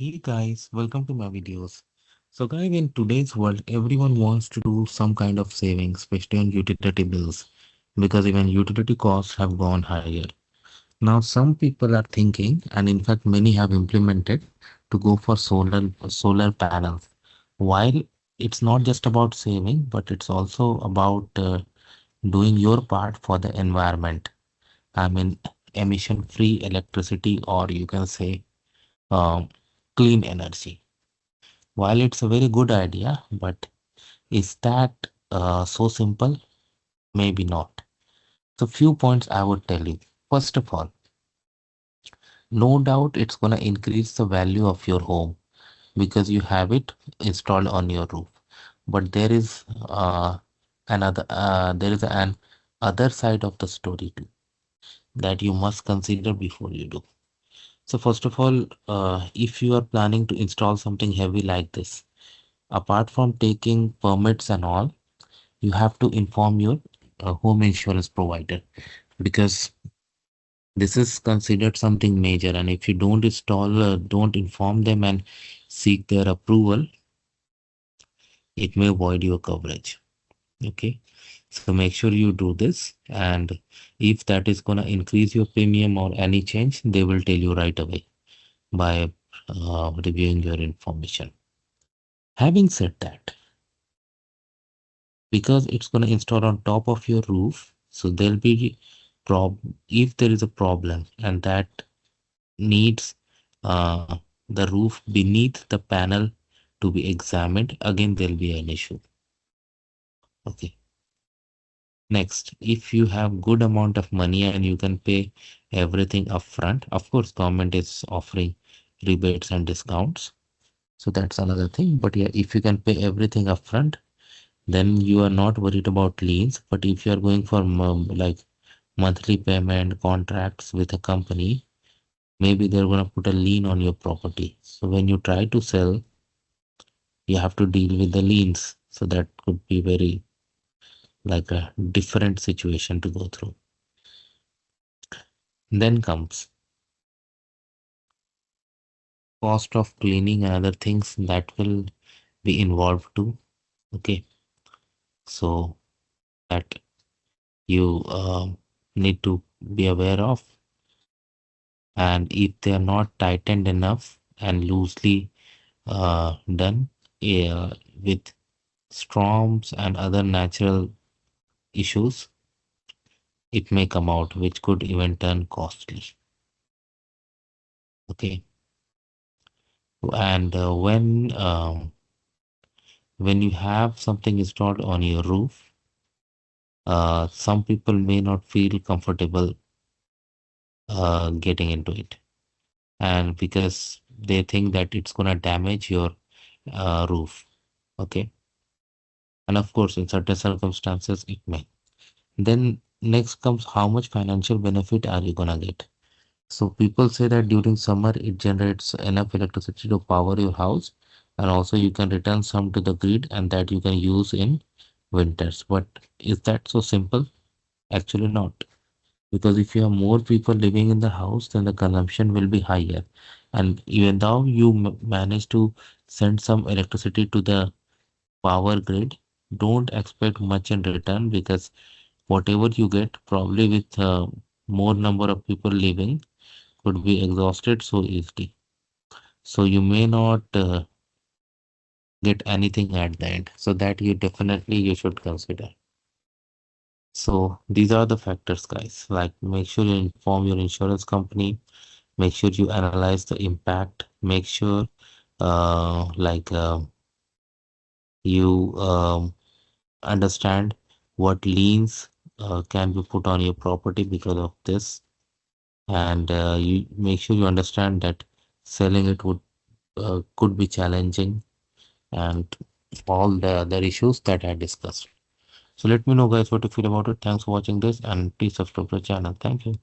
Hey guys, welcome to my videos. So guys, in today's world, everyone wants to do some kind of savings, especially on utility bills, because even utility costs have gone higher. Now, some people are thinking, and in fact, many have implemented to go for solar panels. While it's not just about saving, but it's also about doing your part for the environment. I mean, emission-free electricity, or you can say um, clean energy. While it's a very good idea, but is that so simple? Maybe not. So few points I would tell you. First of all, no doubt it's gonna increase the value of your home because you have it installed on your roof. But there is an other side of the story too that you must consider before you do. So first of all, if you are planning to install something heavy like this, apart from taking permits and all, you have to inform your home insurance provider because this is considered something major, and if you don't inform them and seek their approval, it may void your coverage. Okay, so make sure you do this, and if that is going to increase your premium or any change, they will tell you right away by reviewing your information. Having said that, because it's going to install on top of your roof, so there'll be prob if there is a problem and that needs the roof beneath the panel to be examined, again there'll be an issue. Okay, next, if you have good amount of money and you can pay everything upfront, of course government is offering rebates and discounts, so that's another thing. But yeah, if you can pay everything upfront, then you are not worried about liens. But if you are going for like monthly payment contracts with a company, maybe they're going to put a lien on your property. So when you try to sell, you have to deal with the liens. So that could be very like a different situation to go through. Then comes cost of cleaning and other things that will be involved too. Okay, so that you need to be aware of. And if they are not tightened enough and loosely done with storms and other natural issues, it may come out, which could even turn costly. Okay, and when you have something installed on your roof, some people may not feel comfortable getting into it, and because they think that it's gonna damage your roof. Okay, and of course, in certain circumstances, it may. Then next comes how much financial benefit are you gonna get? So people say that during summer it generates enough electricity to power your house, and also you can return some to the grid and that you can use in winters. But is that so simple? Actually not. Because if you have more people living in the house, then the consumption will be higher. And even though you manage to send some electricity to the power grid, don't expect much in return because whatever you get, probably with more number of people living, could be exhausted so easily. So you may not get anything at the end. So that you should consider. So these are the factors, guys. Like make sure you inform your insurance company. Make sure you analyze the impact. Make sure like you understand what liens can be put on your property because of this, and you make sure you understand that selling it would could be challenging, and all the other issues that I discussed. So let me know guys what you feel about it. Thanks for watching this and please subscribe to the channel. Thank you.